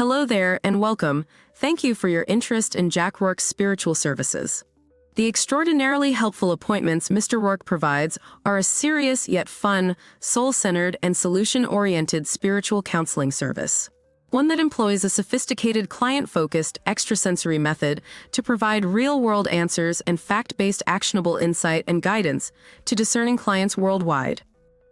Hello there and welcome. Thank you for your interest in Jack Rourke's spiritual services. The extraordinarily helpful appointments Mr. Rourke provides are a serious yet fun, soul-centered, and solution-oriented spiritual counseling service. One that employs a sophisticated client-focused extrasensory method to provide real-world answers and fact-based actionable insight and guidance to discerning clients worldwide.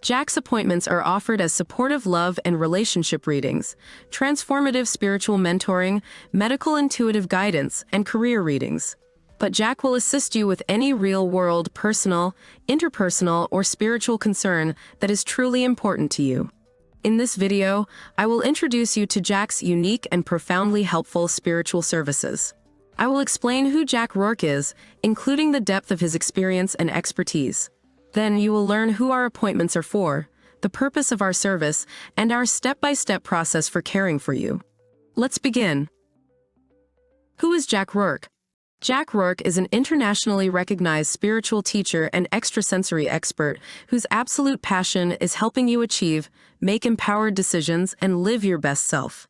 Jack's appointments are offered as supportive love and relationship readings, transformative spiritual mentoring, medical intuitive guidance, and career readings. But Jack will assist you with any real-world, personal, interpersonal, or spiritual concern that is truly important to you. In this video, I will introduce you to Jack's unique and profoundly helpful spiritual services. I will explain who Jack Rourke is, including the depth of his experience and expertise. Then you will learn who our appointments are for, the purpose of our service, and our step-by-step process for caring for you. Let's begin. Who is Jack Rourke? Jack Rourke is an internationally recognized spiritual teacher and extrasensory expert whose absolute passion is helping you achieve, make empowered decisions, and live your best self.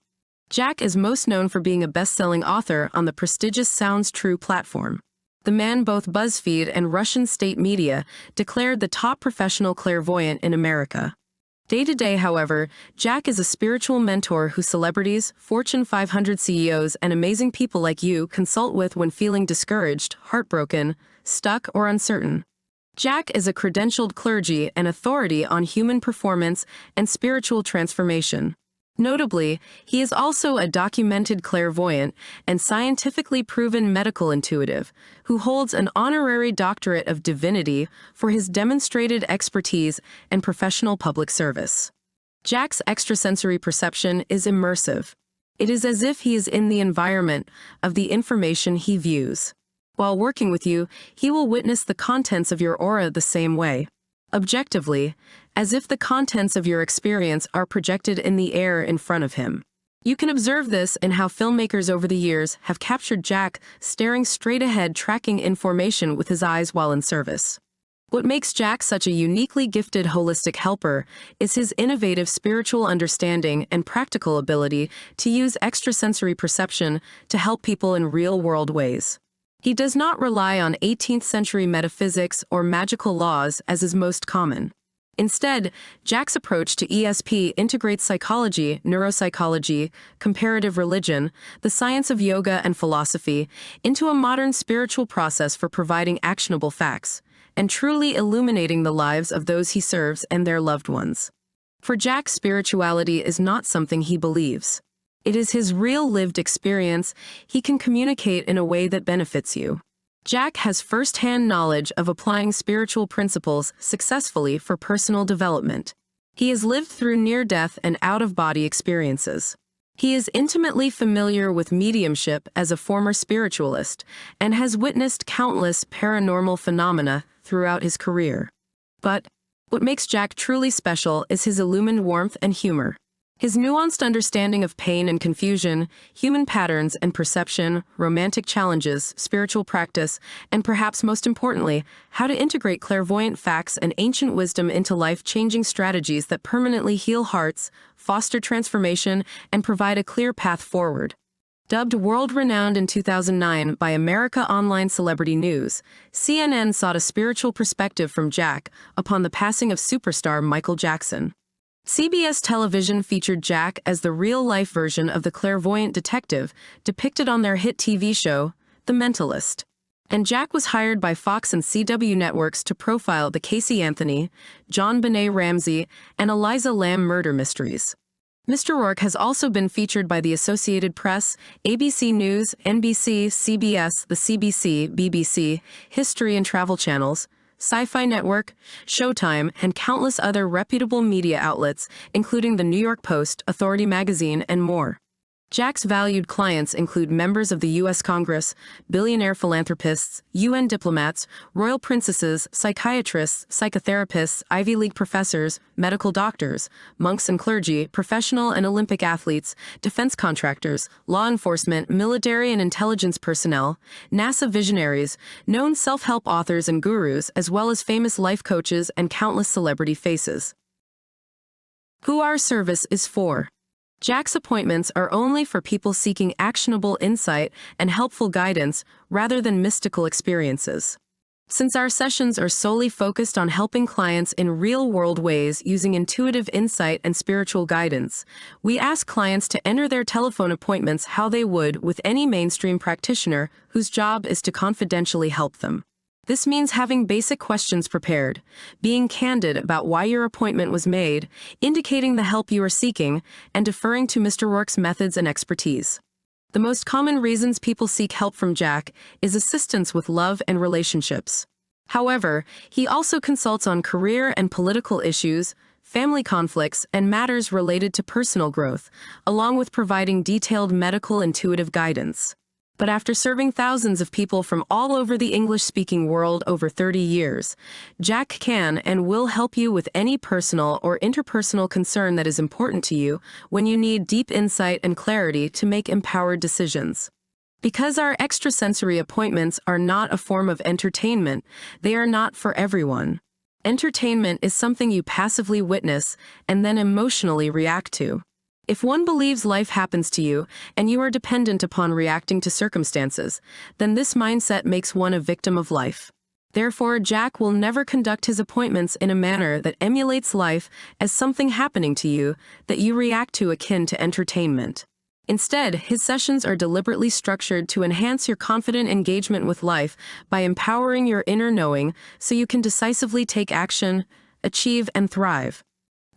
Jack is most known for being a best-selling author on the prestigious Sounds True platform. The man both BuzzFeed and Russian state media declared the top professional clairvoyant in America. Day-to-day, however, Jack is a spiritual mentor who celebrities, Fortune 500 CEOs, and amazing people like you consult with when feeling discouraged, heartbroken, stuck, or uncertain. Jack is a credentialed clergy and authority on human performance and spiritual transformation. Notably, he is also a documented clairvoyant and scientifically proven medical intuitive, who holds an honorary doctorate of divinity for his demonstrated expertise and professional public service. Jack's extrasensory perception is immersive. It is as if he is in the environment of the information he views. While working with you, he will witness the contents of your aura the same way. Objectively, as if the contents of your experience are projected in the air in front of him. You can observe this in how filmmakers over the years have captured Jack staring straight ahead, tracking information with his eyes while in service. What makes Jack such a uniquely gifted holistic helper is his innovative spiritual understanding and practical ability to use extrasensory perception to help people in real-world ways. He does not rely on 18th-century metaphysics or magical laws as is most common. Instead, Jack's approach to ESP integrates psychology, neuropsychology, comparative religion, the science of yoga and philosophy into a modern spiritual process for providing actionable facts and truly illuminating the lives of those he serves and their loved ones. For Jack, spirituality is not something he believes. It is his real lived experience he can communicate in a way that benefits you. Jack has first-hand knowledge of applying spiritual principles successfully for personal development. He has lived through near-death and out-of-body experiences. He is intimately familiar with mediumship as a former spiritualist and has witnessed countless paranormal phenomena throughout his career. But what makes Jack truly special is his illumined warmth and humor. His nuanced understanding of pain and confusion, human patterns and perception, romantic challenges, spiritual practice, and perhaps most importantly, how to integrate clairvoyant facts and ancient wisdom into life-changing strategies that permanently heal hearts, foster transformation, and provide a clear path forward. Dubbed world-renowned in 2009 by America Online Celebrity News, CNN sought a spiritual perspective from Jack upon the passing of superstar Michael Jackson. CBS television featured Jack as the real-life version of the clairvoyant detective depicted on their hit TV show, The Mentalist. And Jack was hired by Fox and CW networks to profile the Casey Anthony, John Benet Ramsey, and Eliza Lamb murder mysteries. Mr. Rourke has also been featured by the Associated Press, ABC News, NBC, CBS, the CBC, BBC, History and Travel Channels, Sci-Fi Network, Showtime, and countless other reputable media outlets, including the New York Post, Authority Magazine, and more. Jack's valued clients include members of the U.S. Congress, billionaire philanthropists, UN diplomats, royal princesses, psychiatrists, psychotherapists, Ivy League professors, medical doctors, monks and clergy, professional and Olympic athletes, defense contractors, law enforcement, military and intelligence personnel, NASA visionaries, known self-help authors and gurus, as well as famous life coaches and countless celebrity faces. Who our service is for. Jack's appointments are only for people seeking actionable insight and helpful guidance rather than mystical experiences. Since our sessions are solely focused on helping clients in real-world ways using intuitive insight and spiritual guidance, we ask clients to enter their telephone appointments how they would with any mainstream practitioner whose job is to confidentially help them. This means having basic questions prepared, being candid about why your appointment was made, indicating the help you are seeking, and deferring to Mr. Rourke's methods and expertise. The most common reasons people seek help from Jack is assistance with love and relationships. However, he also consults on career and political issues, family conflicts, and matters related to personal growth, along with providing detailed medical intuitive guidance. But after serving thousands of people from all over the English-speaking world over 30 years, Jack can and will help you with any personal or interpersonal concern that is important to you when you need deep insight and clarity to make empowered decisions. Because our extrasensory appointments are not a form of entertainment, they are not for everyone. Entertainment is something you passively witness and then emotionally react to. If one believes life happens to you and you are dependent upon reacting to circumstances, then this mindset makes one a victim of life. Therefore, Jack will never conduct his appointments in a manner that emulates life as something happening to you that you react to akin to entertainment. Instead, his sessions are deliberately structured to enhance your confident engagement with life by empowering your inner knowing so you can decisively take action, achieve, and thrive.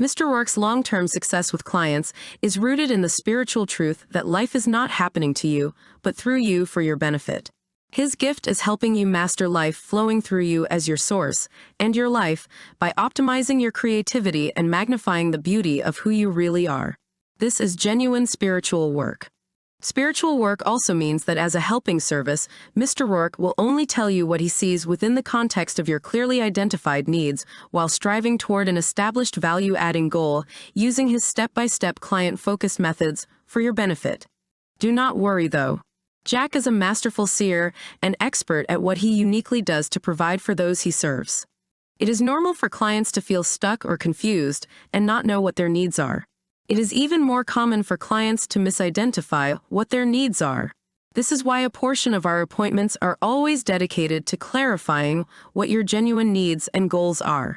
Mr. Rourke's long-term success with clients is rooted in the spiritual truth that life is not happening to you, but through you for your benefit. His gift is helping you master life flowing through you as your source, and your life, by optimizing your creativity and magnifying the beauty of who you really are. This is genuine spiritual work. Spiritual work also means that as a helping service, Mr. Rourke will only tell you what he sees within the context of your clearly identified needs while striving toward an established value-adding goal using his step-by-step client-focused methods for your benefit. Do not worry, though. Jack is a masterful seer and expert at what he uniquely does to provide for those he serves. It is normal for clients to feel stuck or confused and not know what their needs are. It is even more common for clients to misidentify what their needs are. This is why a portion of our appointments are always dedicated to clarifying what your genuine needs and goals are.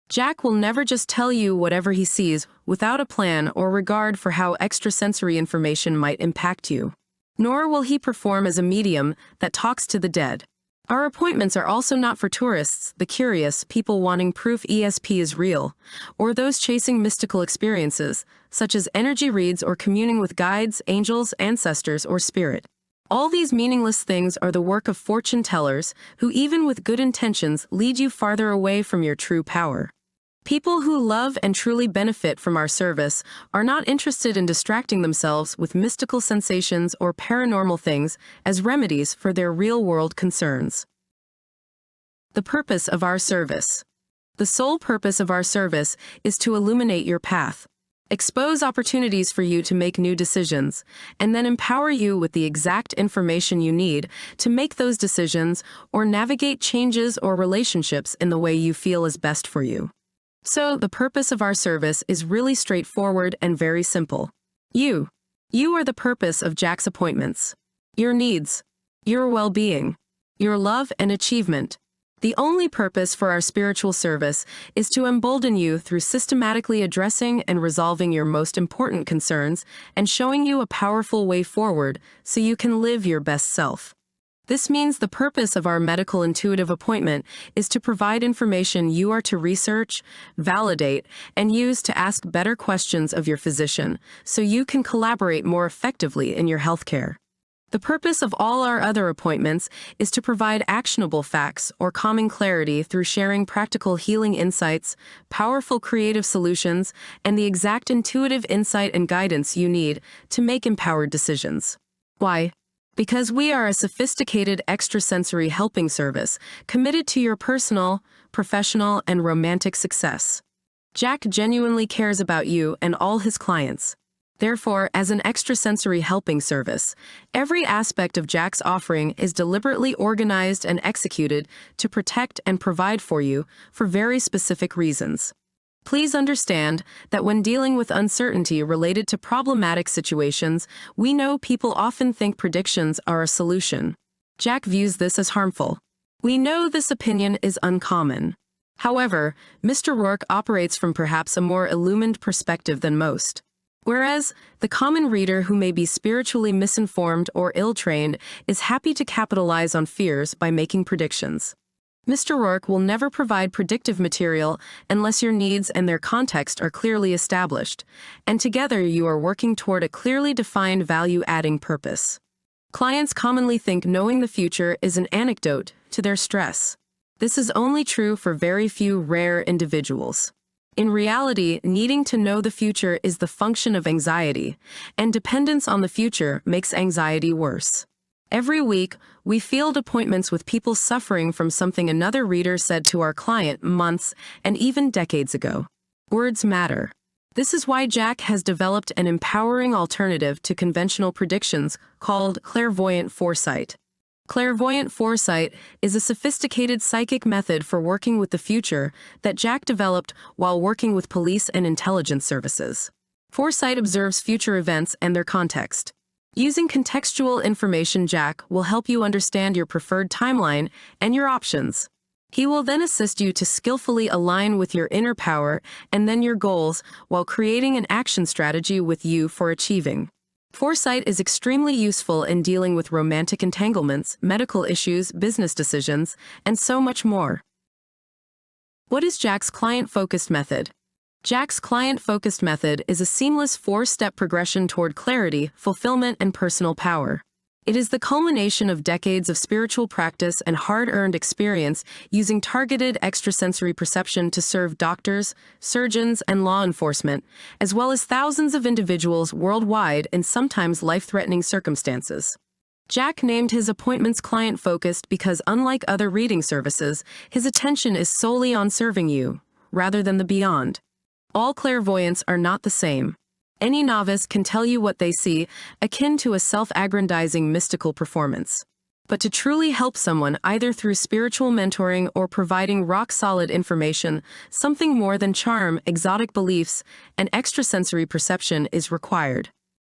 Jack will never just tell you whatever he sees without a plan or regard for how extrasensory information might impact you. Nor will he perform as a medium that talks to the dead. Our appointments are also not for tourists, the curious, people wanting proof ESP is real, or those chasing mystical experiences, such as energy reads or communing with guides, angels, ancestors, or spirit. All these meaningless things are the work of fortune tellers, who even with good intentions lead you farther away from your true power. People who love and truly benefit from our service are not interested in distracting themselves with mystical sensations or paranormal things as remedies for their real-world concerns. The purpose of our service. The sole purpose of our service is to illuminate your path, expose opportunities for you to make new decisions, and then empower you with the exact information you need to make those decisions or navigate changes or relationships in the way you feel is best for you. So, the purpose of our service is really straightforward and very simple. You are the purpose of Jack's appointments. Your needs, your well-being, your love and achievement. The only purpose for our spiritual service is to embolden you through systematically addressing and resolving your most important concerns and showing you a powerful way forward so you can live your best self. This means the purpose of our medical intuitive appointment is to provide information you are to research, validate, and use to ask better questions of your physician so you can collaborate more effectively in your healthcare. The purpose of all our other appointments is to provide actionable facts or calming clarity through sharing practical healing insights, powerful creative solutions, and the exact intuitive insight and guidance you need to make empowered decisions. Why? Because we are a sophisticated extrasensory helping service committed to your personal, professional, and romantic success. Jack genuinely cares about you and all his clients. Therefore, as an extrasensory helping service, every aspect of Jack's offering is deliberately organized and executed to protect and provide for you for very specific reasons. Please understand that when dealing with uncertainty related to problematic situations, we know people often think predictions are a solution. Jack views this as harmful. We know this opinion is uncommon. However, Mr. Rourke operates from perhaps a more illumined perspective than most. Whereas, the common reader who may be spiritually misinformed or ill-trained is happy to capitalize on fears by making predictions. Mr. Rourke will never provide predictive material unless your needs and their context are clearly established, and together you are working toward a clearly defined value-adding purpose. Clients commonly think knowing the future is an antidote to their stress. This is only true for very few rare individuals. In reality, needing to know the future is the function of anxiety, and dependence on the future makes anxiety worse. Every week, we field appointments with people suffering from something another reader said to our client months and even decades ago. Words matter. This is why Jack has developed an empowering alternative to conventional predictions called clairvoyant foresight. Clairvoyant foresight is a sophisticated psychic method for working with the future that Jack developed while working with police and intelligence services. Foresight observes future events and their context. Using contextual information, Jack will help you understand your preferred timeline and your options. He will then assist you to skillfully align with your inner power and then your goals while creating an action strategy with you for achieving. Foresight is extremely useful in dealing with romantic entanglements, medical issues, business decisions, and so much more. What is Jack's client-focused method? Jack's client-focused method is a seamless four-step progression toward clarity, fulfillment, and personal power. It is the culmination of decades of spiritual practice and hard-earned experience using targeted extrasensory perception to serve doctors, surgeons, and law enforcement, as well as thousands of individuals worldwide in sometimes life-threatening circumstances. Jack named his appointments client-focused because, unlike other reading services, his attention is solely on serving you, rather than the beyond. All clairvoyants are not the same. Any novice can tell you what they see, akin to a self-aggrandizing mystical performance. But to truly help someone, either through spiritual mentoring or providing rock-solid information, something more than charm, exotic beliefs, and extrasensory perception is required.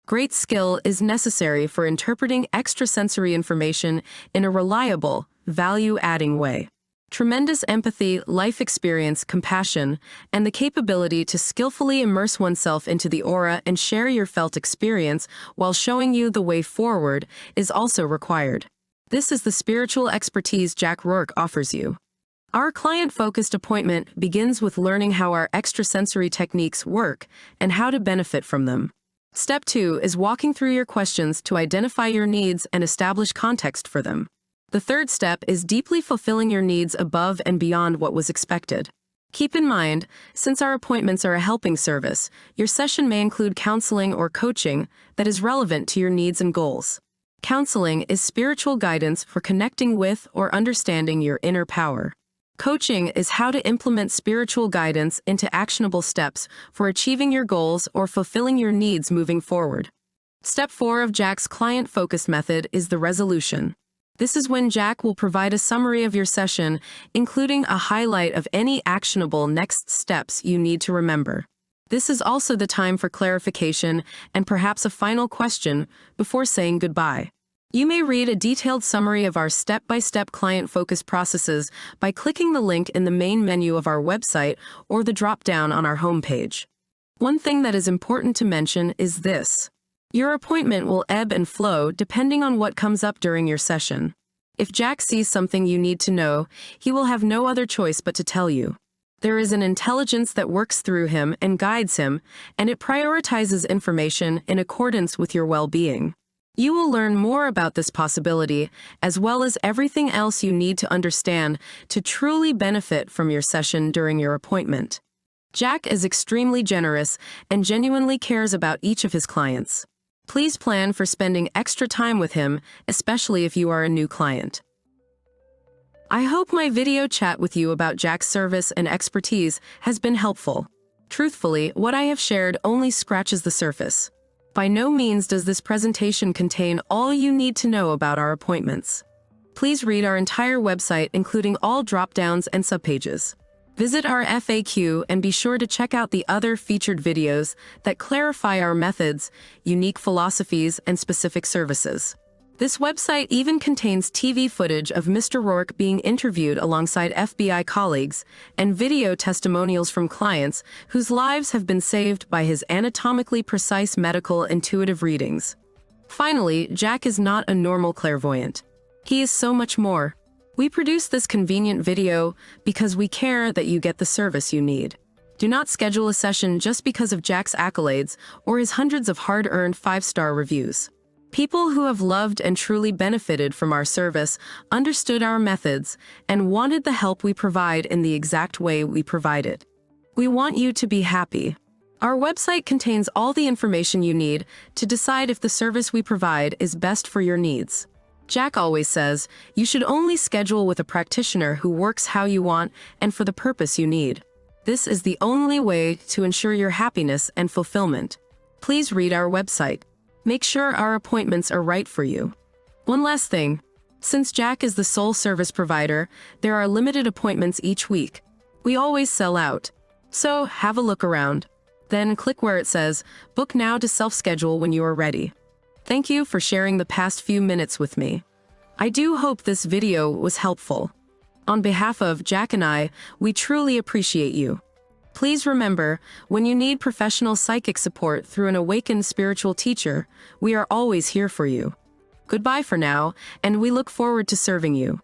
Great skill is necessary for interpreting extrasensory information in a reliable, value-adding way. Tremendous empathy, life experience, compassion, and the capability to skillfully immerse oneself into the aura and share your felt experience while showing you the way forward is also required. This is the spiritual expertise Jack Rourke offers you. Our client-focused appointment begins with learning how our extrasensory techniques work and how to benefit from them. Step 2 is walking through your questions to identify your needs and establish context for them. The third step is deeply fulfilling your needs above and beyond what was expected. Keep in mind, since our appointments are a helping service, your session may include counseling or coaching that is relevant to your needs and goals. Counseling is spiritual guidance for connecting with or understanding your inner power. Coaching is how to implement spiritual guidance into actionable steps for achieving your goals or fulfilling your needs moving forward. Step 4 of Jack's client-focused method is the resolution. This is when Jack will provide a summary of your session, including a highlight of any actionable next steps you need to remember. This is also the time for clarification and perhaps a final question before saying goodbye. You may read a detailed summary of our step-by-step client-focused processes by clicking the link in the main menu of our website or the drop-down on our homepage. One thing that is important to mention is this. Your appointment will ebb and flow depending on what comes up during your session. If Jack sees something you need to know, he will have no other choice but to tell you. There is an intelligence that works through him and guides him, and it prioritizes information in accordance with your well-being. You will learn more about this possibility, as well as everything else you need to understand to truly benefit from your session during your appointment. Jack is extremely generous and genuinely cares about each of his clients. Please plan for spending extra time with him, especially if you are a new client. I hope my video chat with you about Jack's service and expertise has been helpful. Truthfully, what I have shared only scratches the surface. By no means does this presentation contain all you need to know about our appointments. Please read our entire website, including all drop-downs and subpages. Visit our FAQ and be sure to check out the other featured videos that clarify our methods, unique philosophies, and specific services. This website even contains TV footage of Mr. Rourke being interviewed alongside FBI colleagues and video testimonials from clients whose lives have been saved by his anatomically precise medical intuitive readings. Finally, Jack is not a normal clairvoyant. He is so much more. We produce this convenient video because we care that you get the service you need. Do not schedule a session just because of Jack's accolades or his hundreds of hard-earned 5-star reviews. People who have loved and truly benefited from our service understood our methods and wanted the help we provide in the exact way we provide it. We want you to be happy. Our website contains all the information you need to decide if the service we provide is best for your needs. Jack always says, you should only schedule with a practitioner who works how you want and for the purpose you need. This is the only way to ensure your happiness and fulfillment. Please read our website. Make sure our appointments are right for you. One last thing. Since Jack is the sole service provider, there are limited appointments each week. We always sell out. So have a look around. Then click where it says, Book Now to self-schedule when you are ready. Thank you for sharing the past few minutes with me. I do hope this video was helpful. On behalf of Jack and I, we truly appreciate you. Please remember, when you need professional psychic support through an awakened spiritual teacher, we are always here for you. Goodbye for now, and we look forward to serving you.